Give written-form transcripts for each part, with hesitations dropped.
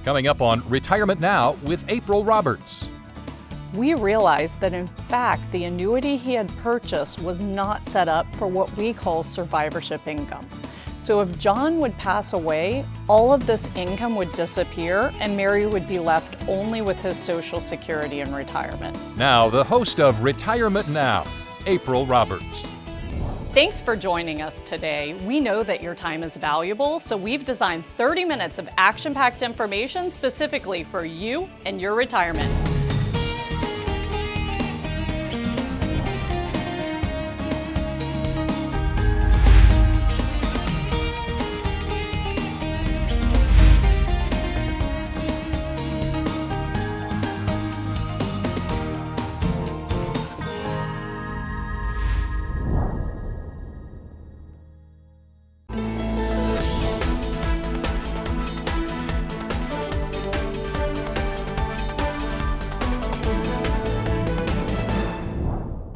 Coming up on Retirement Now with April Roberts. We realized that in fact the annuity he had purchased was not set up for what we call survivorship income. So if John would pass away, all of this income would disappear and Mary would be left only with his Social Security in retirement. Now, the host of Retirement Now, April Roberts. Thanks for joining us today. We know that your time is valuable, so we've designed 30 minutes of action-packed information specifically for you and your retirement.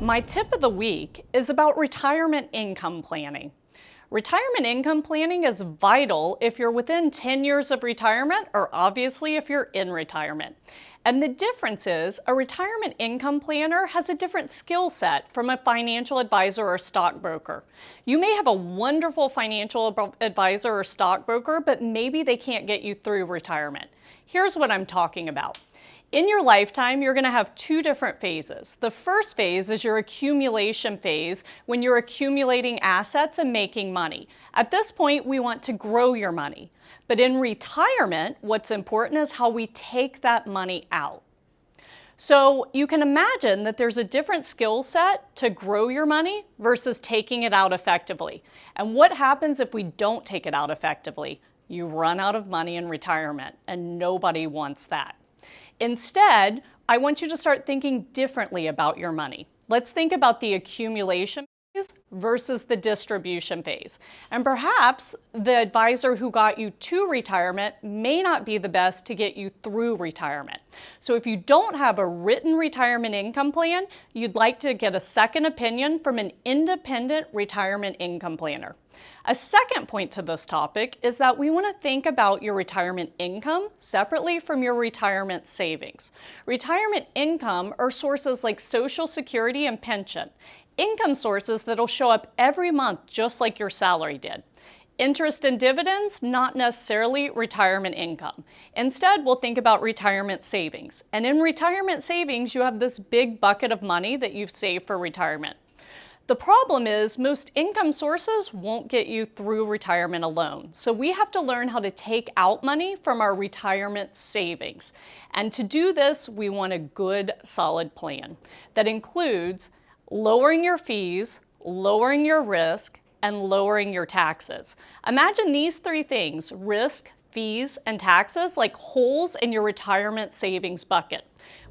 My tip of the week is about retirement income planning. Retirement income planning is vital if you're within 10 years of retirement or obviously if you're in retirement. And the difference is a retirement income planner has a different skill set from a financial advisor or stockbroker. You may have a wonderful financial advisor or stockbroker, but maybe they can't get you through retirement. Here's what I'm talking about. In your lifetime, you're going to have two different phases. The first phase is your accumulation phase, when you're accumulating assets and making money. At this point, we want to grow your money. But in retirement, what's important is how we take that money out. So you can imagine that there's a different skill set to grow your money versus taking it out effectively. And what happens if we don't take it out effectively? You run out of money in retirement, and nobody wants that. Instead, I want you to start thinking differently about your money. Let's think about the accumulation phase versus the distribution phase. And perhaps the advisor who got you to retirement may not be the best to get you through retirement. So if you don't have a written retirement income plan, you'd like to get a second opinion from an independent retirement income planner. A second point to this topic is that we want to think about your retirement income separately from your retirement savings. Retirement income are sources like Social Security and pension, income sources that'll show up every month just like your salary did. Interest and dividends, not necessarily retirement income. Instead, we'll think about retirement savings. And in retirement savings, you have this big bucket of money that you've saved for retirement. The problem is most income sources won't get you through retirement alone. So we have to learn how to take out money from our retirement savings. And to do this, we want a good, solid plan that includes lowering your fees, lowering your risk, and lowering your taxes. Imagine these three things: risk, fees, and taxes, like holes in your retirement savings bucket.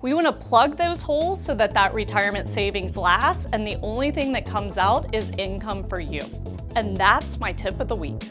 We want to plug those holes so that that retirement savings lasts, and the only thing that comes out is income for you. And that's my tip of the week.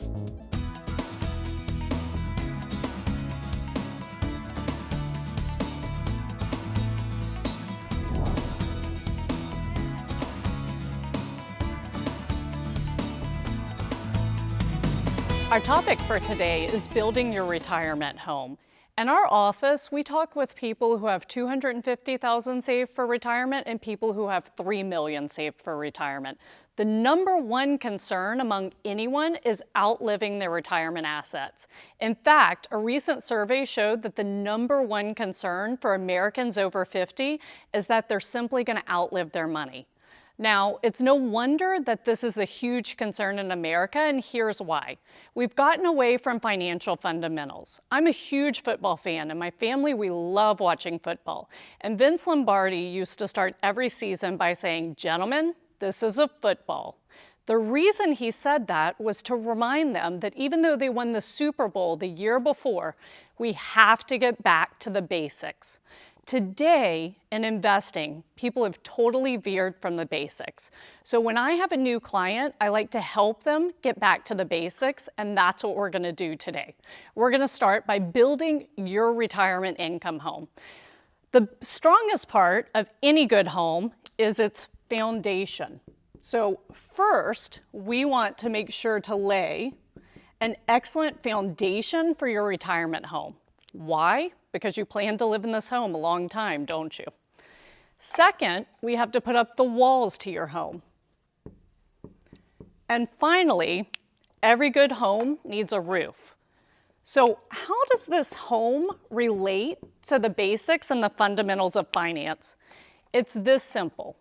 Our topic for today is building your retirement home. In our office, we talk with people who have $250,000 saved for retirement and people who have $3 million saved for retirement. The number one concern among anyone is outliving their retirement assets. In fact, a recent survey showed that the number one concern for Americans over 50 is that they're simply going to outlive their money. Now, it's no wonder that this is a huge concern in America, and here's why. We've gotten away from financial fundamentals. I'm a huge football fan, and my family, we love watching football. And Vince Lombardi used to start every season by saying, "Gentlemen, this is a football." The reason he said that was to remind them that even though they won the Super Bowl the year before, we have to get back to the basics. Today, in investing, people have totally veered from the basics. So when I have a new client, I like to help them get back to the basics, and that's what we're going to do today. We're going to start by building your retirement income home. The strongest part of any good home is its foundation. So first, we want to make sure to lay an excellent foundation for your retirement home. Why? Because you plan to live in this home a long time, don't you? Second, we have to put up the walls to your home. And finally, every good home needs a roof. So how does this home relate to the basics and the fundamentals of finance? It's this simple.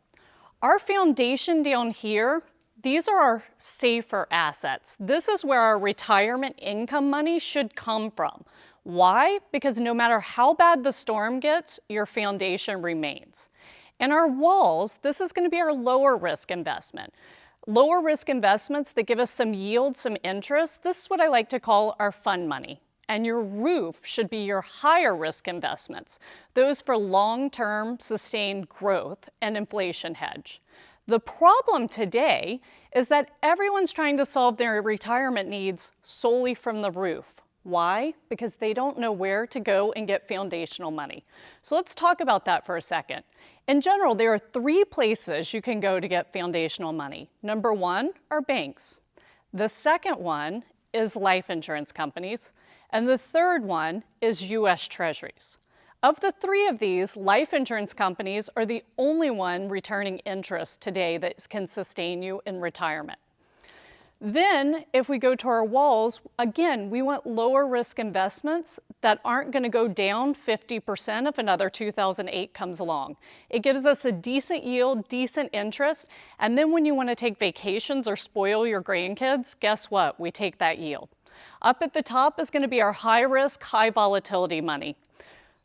Our foundation down here, these are our safer assets. This is where our retirement income money should come from. Why? Because no matter how bad the storm gets, your foundation remains. And our walls, this is going to be our lower risk investment. Lower risk investments that give us some yield, some interest, this is what I like to call our fun money. And your roof should be your higher risk investments, those for long-term sustained growth and inflation hedge. The problem today is that everyone's trying to solve their retirement needs solely from the roof. Why? Because they don't know where to go and get foundational money. So let's talk about that for a second. In general, there are 3 places you can go to get foundational money. Number 1 are banks. The second one is life insurance companies. And the third one is U.S. Treasuries. Of the 3 of these, life insurance companies are the only one returning interest today that can sustain you in retirement. Then, if we go to our walls, again, we want lower risk investments that aren't going to go down 50% if another 2008 comes along. It gives us a decent yield, decent interest, and then when you want to take vacations or spoil your grandkids, guess what? We take that yield. Up at the top is going to be our high risk, high volatility money.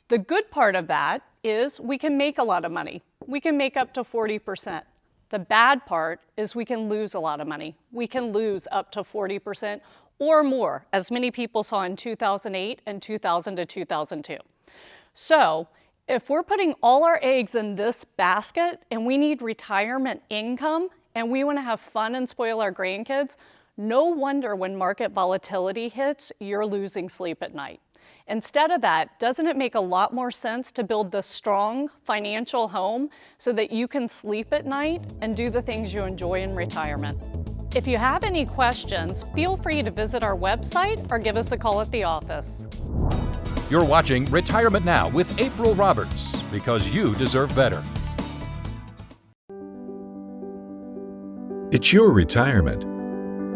The good part of that is we can make a lot of money. We can make up to 40%. The bad part is we can lose a lot of money. We can lose up to 40% or more, as many people saw in 2008 and 2000 to 2002. So if we're putting all our eggs in this basket and we need retirement income and we want to have fun and spoil our grandkids, no wonder when market volatility hits, you're losing sleep at night. Instead of that, doesn't it make a lot more sense to build the strong financial home so that you can sleep at night and do the things you enjoy in retirement? If you have any questions, feel free to visit our website or give us a call at the office. You're watching Retirement Now with April Roberts, because you deserve better. It's your retirement.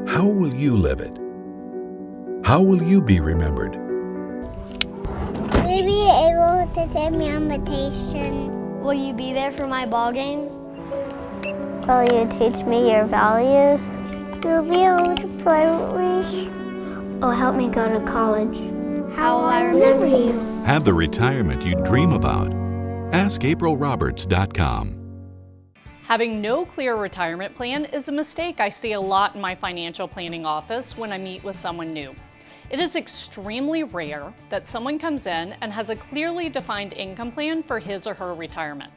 How will you live it? How will you be remembered? Will you be able to take me on vacation? Will you be there for my ball games? Will you teach me your values? You'll be able to play with me. Oh, help me go to college. How will I remember you? Have the retirement you dream about. AskAprilRoberts.com. Having no clear retirement plan is a mistake I see a lot in my financial planning office when I meet with someone new. It is extremely rare that someone comes in and has a clearly defined income plan for his or her retirement.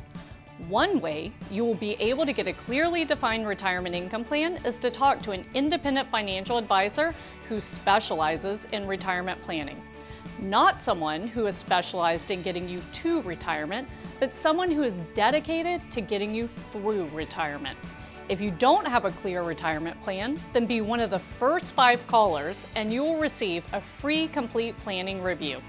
One way you will be able to get a clearly defined retirement income plan is to talk to an independent financial advisor who specializes in retirement planning. Not someone who is specialized in getting you to retirement, but someone who is dedicated to getting you through retirement. If you don't have a clear retirement plan, then be one of the first 5 callers and you will receive a free complete planning review.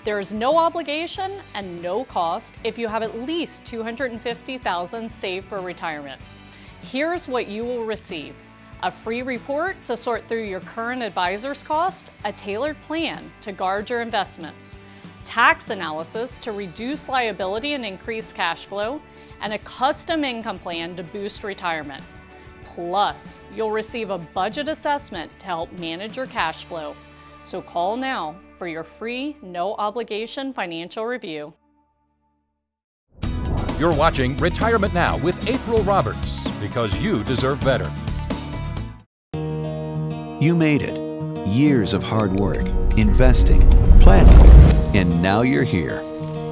There is no obligation and no cost if you have at least $250,000 saved for retirement. Here's what you will receive: a free report to sort through your current advisor's cost, a tailored plan to guard your investments, tax analysis to reduce liability and increase cash flow, and a custom income plan to boost retirement. Plus, you'll receive a budget assessment to help manage your cash flow. So call now for your free, no obligation financial review. You're watching Retirement Now with April Roberts, because you deserve better. You made it. Years of hard work, investing, planning, and now you're here.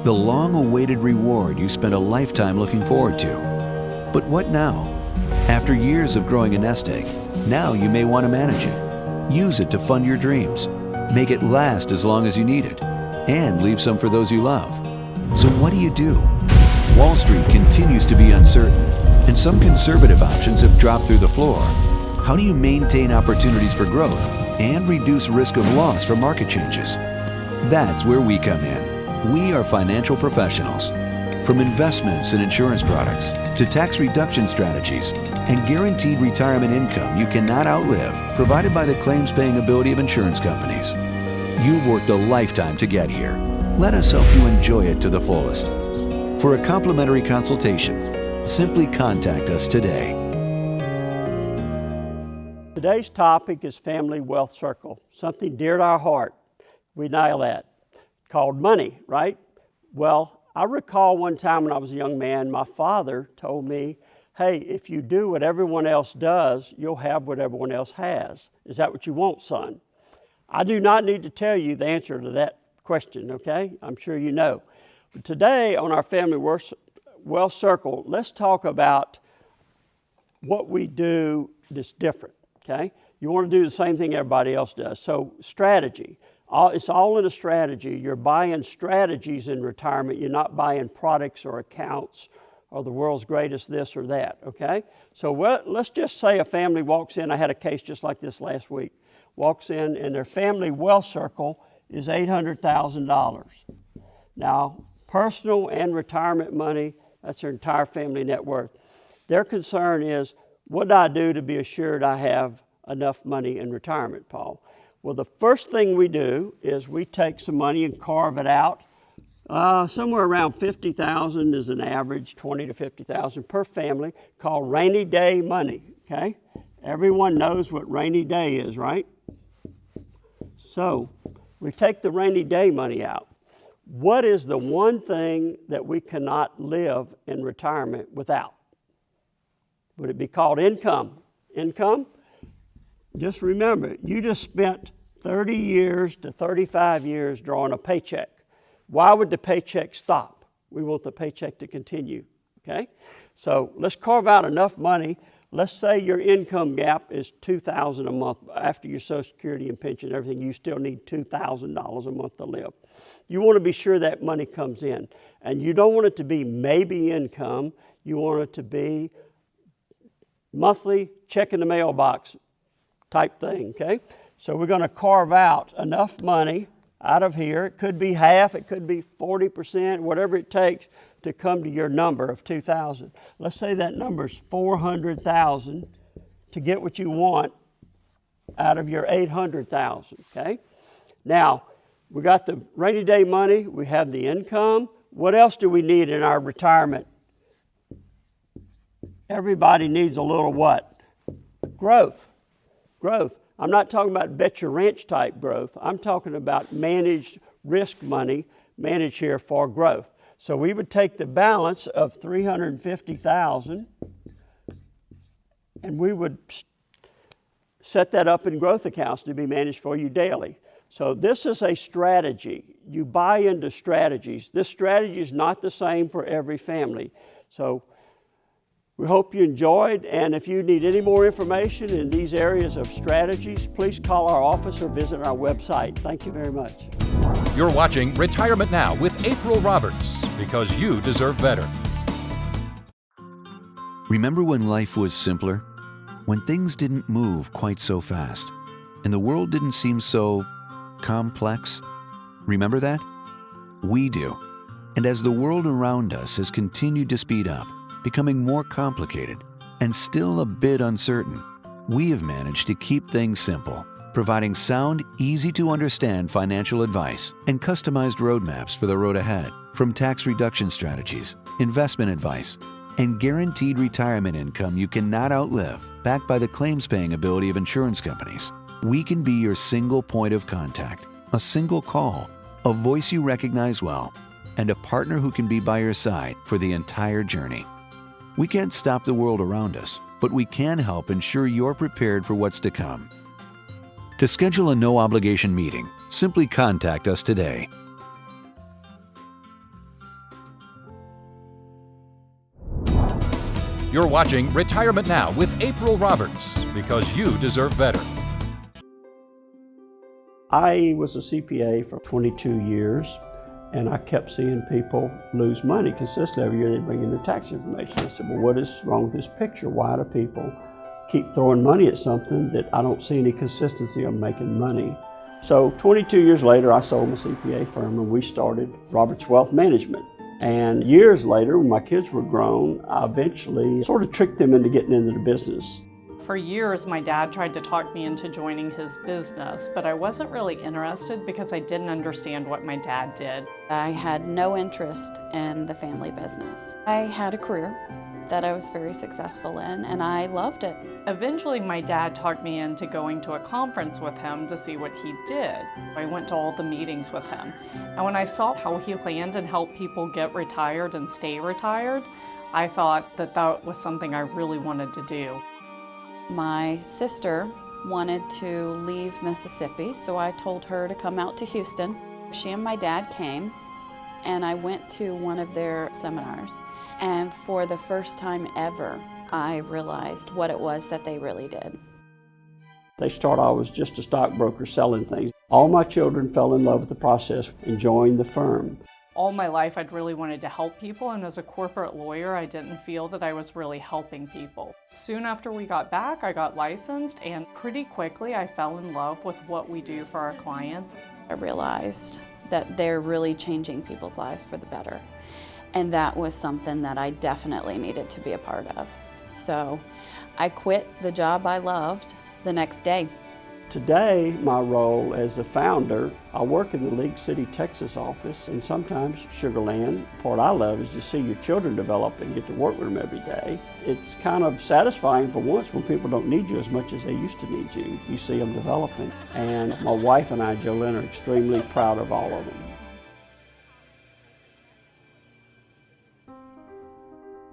The long-awaited reward you spent a lifetime looking forward to. But what now? After years of growing a nest egg, now you may want to manage it. Use it to fund your dreams. Make it last as long as you need it. And leave some for those you love. So what do? Wall Street continues to be uncertain, and some conservative options have dropped through the floor. How do you maintain opportunities for growth and reduce risk of loss from market changes? That's where we come in. We are financial professionals. From investments and insurance products to tax reduction strategies and guaranteed retirement income you cannot outlive, provided by the claims-paying ability of insurance companies. You've worked a lifetime to get here. Let us help you enjoy it to the fullest. For a complimentary consultation, simply contact us today. Today's topic is Family Wealth Circle, something dear to our heart. We nail that. Called money, right? Well, I recall one time when I was a young man, my father told me, hey, if you do what everyone else does, you'll have what everyone else has. Is that what you want, son? I do not need to tell you the answer to that question, okay? I'm sure you know. But today on our Family Wealth Circle, let's talk about what we do that's different, okay? You want to do the same thing everybody else does. So strategy. It's all in a strategy. You're buying strategies in retirement. You're not buying products or accounts or the world's greatest this or that, okay? So let's just say a family walks in. I had a case just like this last week. Walks in and their family wealth circle is $800,000. Now, personal and retirement money, that's their entire family net worth. Their concern is, what do I do to be assured I have enough money in retirement, Paul? Well, the first thing we do is we take some money and carve it out. Somewhere around $50,000 is an average, $20,000 to $50,000 per family, called rainy day money, okay? Everyone knows what rainy day is, right? So we take the rainy day money out. What is the one thing that we cannot live in retirement without? Would it be called income? Income? Just remember, you just spent 30 years to 35 years drawing a paycheck. Why would the paycheck stop? We want the paycheck to continue, okay? So let's carve out enough money. Let's say your income gap is $2,000 a month. After your Social Security and pension and everything, you still need $2,000 a month to live. You want to be sure that money comes in. And you don't want it to be maybe income. You want it to be monthly check in the mailbox type thing, okay? So we're going to carve out enough money out of here. It could be half, it could be 40%, whatever it takes to come to your number of 2,000. Let's say that number is 400,000 to get what you want out of your 800,000, okay? Now, we got the rainy day money, we have the income. What else do we need in our retirement? Everybody needs a little what? Growth. Growth. I'm not talking about bet your ranch type growth. I'm talking about managed risk money, managed here for growth. So we would take the balance of $350,000 and we would set that up in growth accounts to be managed for you daily. So this is a strategy. You buy into strategies. This strategy is not the same for every family. So we hope you enjoyed, and if you need any more information in these areas of strategies, please call our office or visit our website. Thank you very much. You're watching Retirement Now with April Roberts, because you deserve better. Remember when life was simpler? When things didn't move quite so fast, and the world didn't seem so complex? Remember that? We do. And as the world around us has continued to speed up, becoming more complicated and still a bit uncertain, we have managed to keep things simple, providing sound, easy-to-understand financial advice and customized roadmaps for the road ahead. From tax reduction strategies, investment advice, and guaranteed retirement income you cannot outlive, backed by the claims-paying ability of insurance companies, we can be your single point of contact, a single call, a voice you recognize well, and a partner who can be by your side for the entire journey. We can't stop the world around us, but we can help ensure you're prepared for what's to come. To schedule a no-obligation meeting, simply contact us today. You're watching Retirement Now with April Roberts, because you deserve better. I was a CPA for 22 years. And I kept seeing people lose money consistently. Every year they bring in their tax information. I said, well, what is wrong with this picture? Why do people keep throwing money at something that I don't see any consistency of making money? So 22 years later, I sold my CPA firm and we started Roberts Wealth Management. And years later, when my kids were grown, I eventually sort of tricked them into getting into the business. For years, my dad tried to talk me into joining his business, but I wasn't really interested because I didn't understand what my dad did. I had no interest in the family business. I had a career that I was very successful in, and I loved it. Eventually, my dad talked me into going to a conference with him to see what he did. I went to all the meetings with him. And when I saw how he planned and helped people get retired and stay retired, I thought that that was something I really wanted to do. My sister wanted to leave Mississippi, so I told her to come out to Houston. She and my dad came, and I went to one of their seminars. And for the first time ever, I realized what it was that they really did. They thought I was just a stockbroker selling things. All my children fell in love with the process and joined the firm. All my life, I'd really wanted to help people, and as a corporate lawyer, I didn't feel that I was really helping people. Soon after we got back, I got licensed, and pretty quickly I fell in love with what we do for our clients. I realized that they're really changing people's lives for the better. And that was something that I definitely needed to be a part of. So I quit the job I loved the next day. Today, my role as a founder, I work in the League City, Texas office, and sometimes Sugar Land. The part I love is to see your children develop and get to work with them every day. It's kind of satisfying for once when people don't need you as much as they used to need you. You see them developing. And my wife and I, Jolynn, are extremely proud of all of them.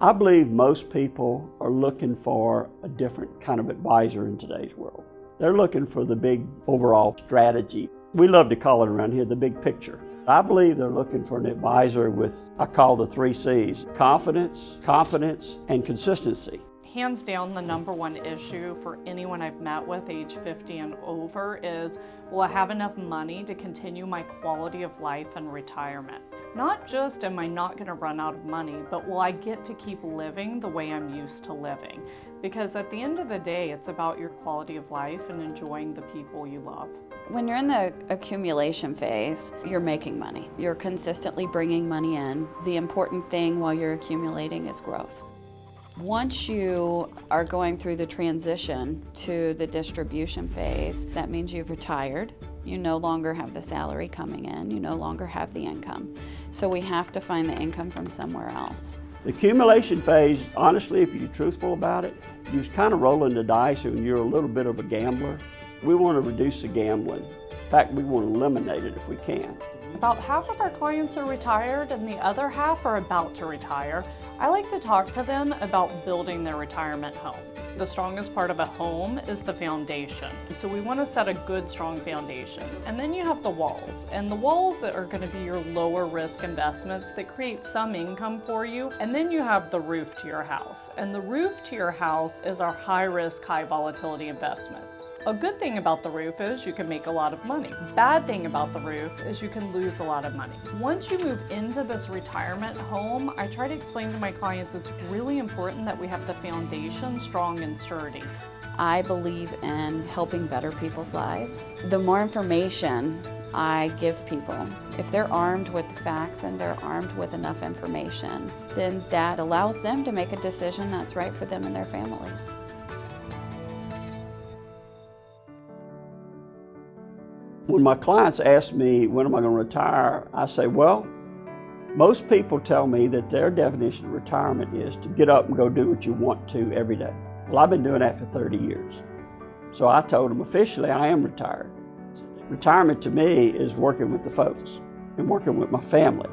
I believe most people are looking for a different kind of advisor in today's world. They're looking for the big overall strategy. We love to call it around here the big picture. I believe they're looking for an advisor with, I call the 3 C's: confidence, competence, and consistency. Hands down, the number one issue for anyone I've met with age 50 and over is, will I have enough money to continue my quality of life and retirement? Not just am I not going to run out of money, but will I get to keep living the way I'm used to living? Because at the end of the day, it's about your quality of life and enjoying the people you love. When you're in the accumulation phase, you're making money. You're consistently bringing money in. The important thing while you're accumulating is growth. Once you are going through the transition to the distribution phase, that means you've retired. You no longer have the salary coming in. You no longer have the income. So we have to find the income from somewhere else. The accumulation phase, honestly, if you're truthful about it, you're kind of rolling the dice and you're a little bit of a gambler. We want to reduce the gambling. In fact, we want to eliminate it if we can. About half of our clients are retired and the other half are about to retire. I like to talk to them about building their retirement home. The strongest part of a home is the foundation. So we want to set a good, strong foundation. And then you have the walls. And the walls are going to be your lower risk investments that create some income for you. And then you have the roof to your house. And the roof to your house is our high risk, high volatility investment. A good thing about the roof is you can make a lot of money. Bad thing about the roof is you can lose a lot of money. Once you move into this retirement home, I try to explain to my clients it's really important that we have the foundation strong and sturdy. I believe in helping better people's lives. The more information I give people, if they're armed with the facts and they're armed with enough information, then that allows them to make a decision that's right for them and their families. When my clients ask me, when am I going to retire, I say, well, most people tell me that their definition of retirement is to get up and go do what you want to every day. Well, I've been doing that for 30 years. So I told them officially I am retired. Retirement to me is working with the folks and working with my family.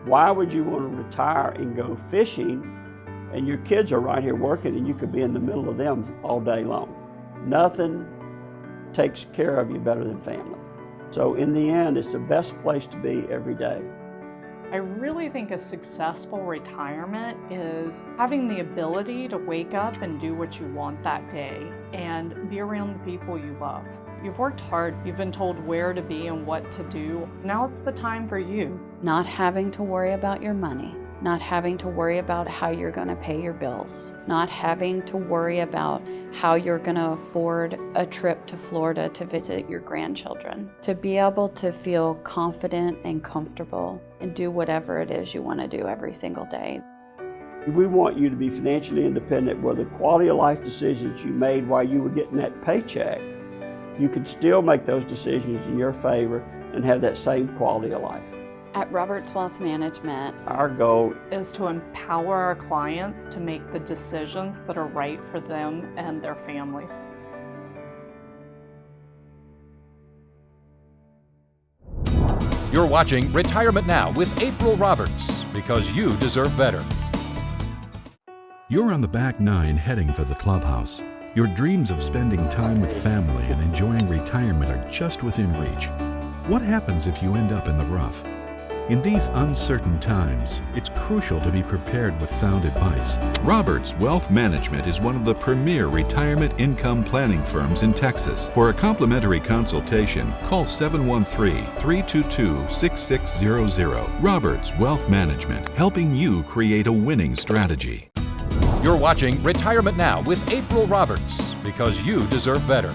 Why would you want to retire and go fishing and your kids are right here working and you could be in the middle of them all day long? Nothing takes care of you better than family. So in the end, it's the best place to be every day. I really think a successful retirement is having the ability to wake up and do what you want that day and be around the people you love. You've worked hard, you've been told where to be and what to do. Now it's the time for you. Not having to worry about your money, not having to worry about how you're going to pay your bills, not having to worry about how you're going to afford a trip to Florida to visit your grandchildren, to be able to feel confident and comfortable and do whatever it is you want to do every single day. We want you to be financially independent where the quality of life decisions you made while you were getting that paycheck, you could still make those decisions in your favor and have that same quality of life. At Roberts Wealth Management, our goal is to empower our clients to make the decisions that are right for them and their families. You're watching Retirement Now with April Roberts, because you deserve better. You're on the back nine heading for the clubhouse. Your dreams of spending time with family and enjoying retirement are just within reach. What happens if you end up in the rough? In these uncertain times, it's crucial to be prepared with sound advice. Roberts Wealth Management is one of the premier retirement income planning firms in Texas. For a complimentary consultation, call 713-322-6600. Roberts Wealth Management, helping you create a winning strategy. You're watching Retirement Now with April Roberts, because you deserve better.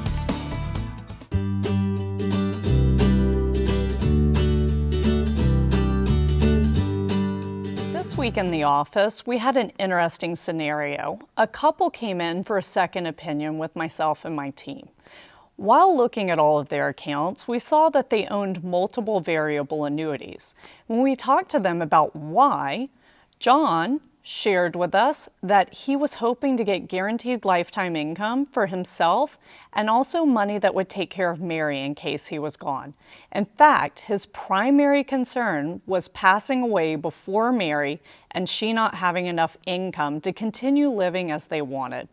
This week in the office, we had an interesting scenario. A couple came in for a second opinion with myself and my team. While looking at all of their accounts, we saw that they owned multiple variable annuities. When we talked to them about why, John shared with us that he was hoping to get guaranteed lifetime income for himself and also money that would take care of Mary in case he was gone. In fact, his primary concern was passing away before Mary and she not having enough income to continue living as they wanted.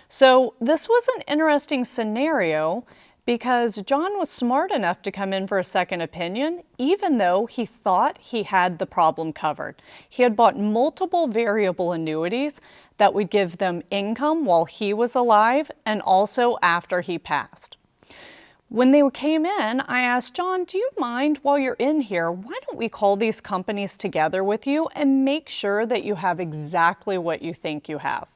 So this was an interesting scenario because John was smart enough to come in for a second opinion, even though he thought he had the problem covered. He had bought multiple variable annuities that would give them income while he was alive and also after he passed. When they came in, I asked John, do you mind while you're in here, why don't we call these companies together with you and make sure that you have exactly what you think you have?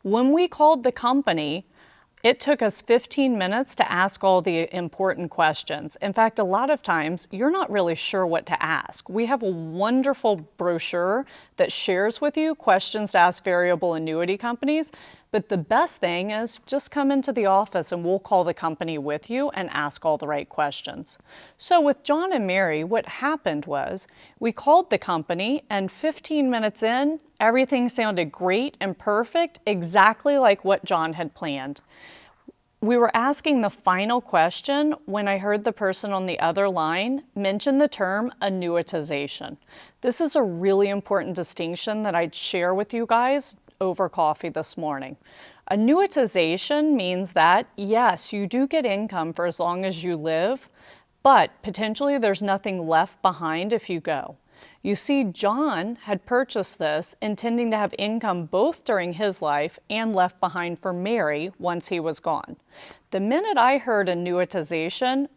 When we called the company, it took us 15 minutes to ask all the important questions. In fact, a lot of times you're not really sure what to ask. We have a wonderful brochure that shares with you questions to ask variable annuity companies, but the best thing is just come into the office and we'll call the company with you and ask all the right questions. So with John and Mary, what happened was we called the company and 15 minutes in, everything sounded great and perfect, exactly like what John had planned. We were asking the final question when I heard the person on the other line mention the term annuitization. This is a really important distinction that I'd share with you guys over coffee this morning. Annuitization means that, yes, you do get income for as long as you live, but potentially there's nothing left behind if you go. You see, John had purchased this intending to have income both during his life and left behind for Mary once he was gone. The minute I heard annuitization,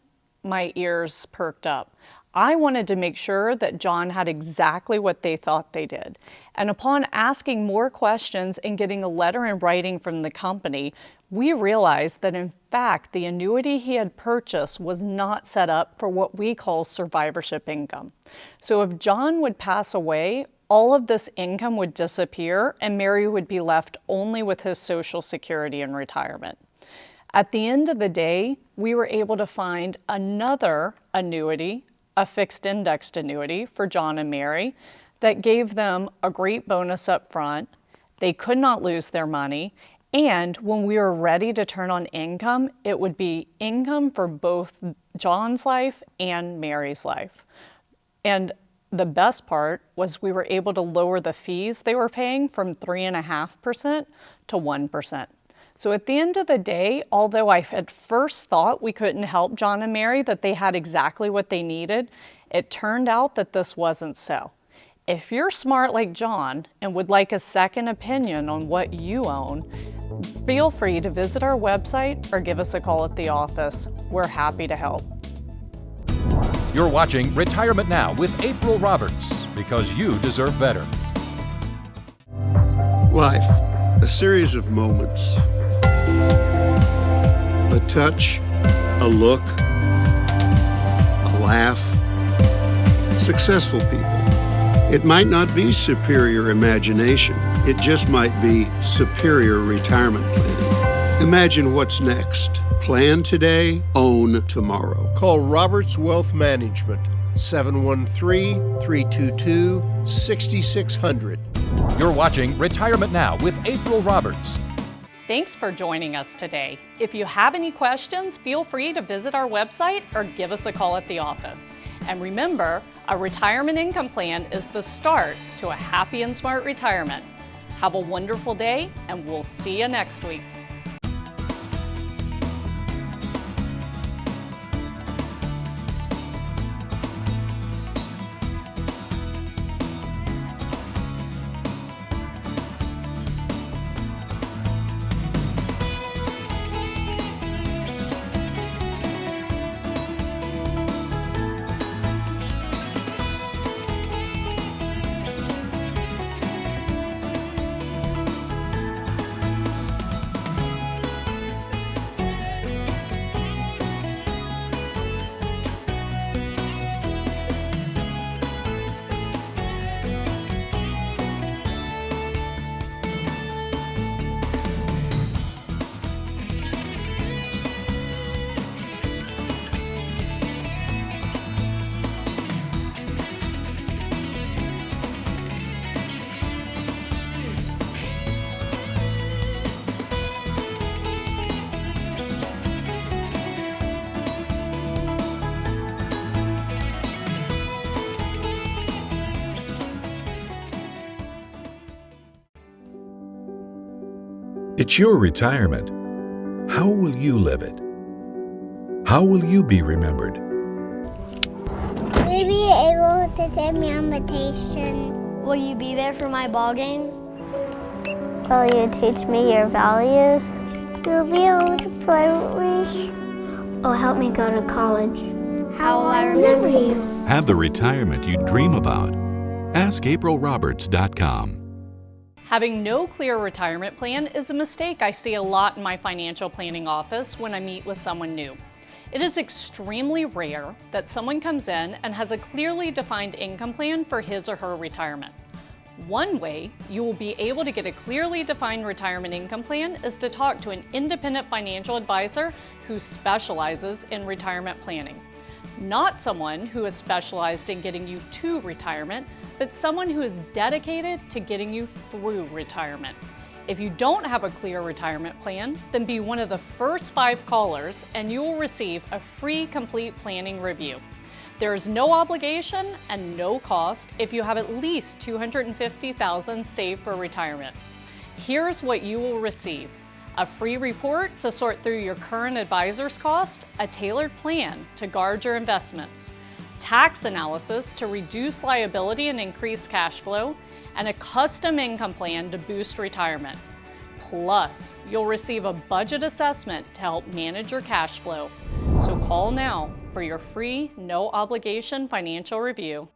my ears perked up. I wanted to make sure that John had exactly what they thought they did. And upon asking more questions and getting a letter in writing from the company, we realized that in fact the annuity he had purchased was not set up for what we call survivorship income. So if John would pass away, all of this income would disappear and Mary would be left only with his Social Security in retirement. At the end of the day, we were able to find another annuity, a fixed indexed annuity for John and Mary that gave them a great bonus up front. They could not lose their money. And when we were ready to turn on income, it would be income for both John's life and Mary's life. And the best part was we were able to lower the fees they were paying from 3.5% to 1%. So at the end of the day, although I at first thought we couldn't help John and Mary, that they had exactly what they needed, it turned out that this wasn't so. If you're smart like John and would like a second opinion on what you own, feel free to visit our website or give us a call at the office. We're happy to help. You're watching Retirement Now with April Roberts, because you deserve better. Life, a series of moments. A touch, a look, a laugh. Successful people. It might not be superior imagination. It just might be superior retirement planning. Imagine what's next. Plan today, own tomorrow. Call Roberts Wealth Management, 713-322-6600. You're watching Retirement Now with April Roberts. Thanks for joining us today. If you have any questions, feel free to visit our website or give us a call at the office. And remember, a retirement income plan is the start to a happy and smart retirement. Have a wonderful day, and we'll see you next week. It's your retirement. How will you live it? How will you be remembered? Will you be able to take me on vacation? Will you be there for my ball games? Will you teach me your values? You'll be able to play with me. Oh, help me go to college. How will I remember you? Have the retirement you dream about. Ask AprilRoberts.com. Having no clear retirement plan is a mistake I see a lot in my financial planning office when I meet with someone new. It is extremely rare that someone comes in and has a clearly defined income plan for his or her retirement. One way you will be able to get a clearly defined retirement income plan is to talk to an independent financial advisor who specializes in retirement planning. Not someone who is specialized in getting you to retirement, but someone who is dedicated to getting you through retirement. If you don't have a clear retirement plan, then be one of the first 5 callers and you will receive a free complete planning review. There is no obligation and no cost if you have at least $250,000 saved for retirement. Here's what you will receive: a free report to sort through your current advisor's cost, a tailored plan to guard your investments, tax analysis to reduce liability and increase cash flow, and a custom income plan to boost retirement. Plus, you'll receive a budget assessment to help manage your cash flow. So call now for your free, no obligation financial review.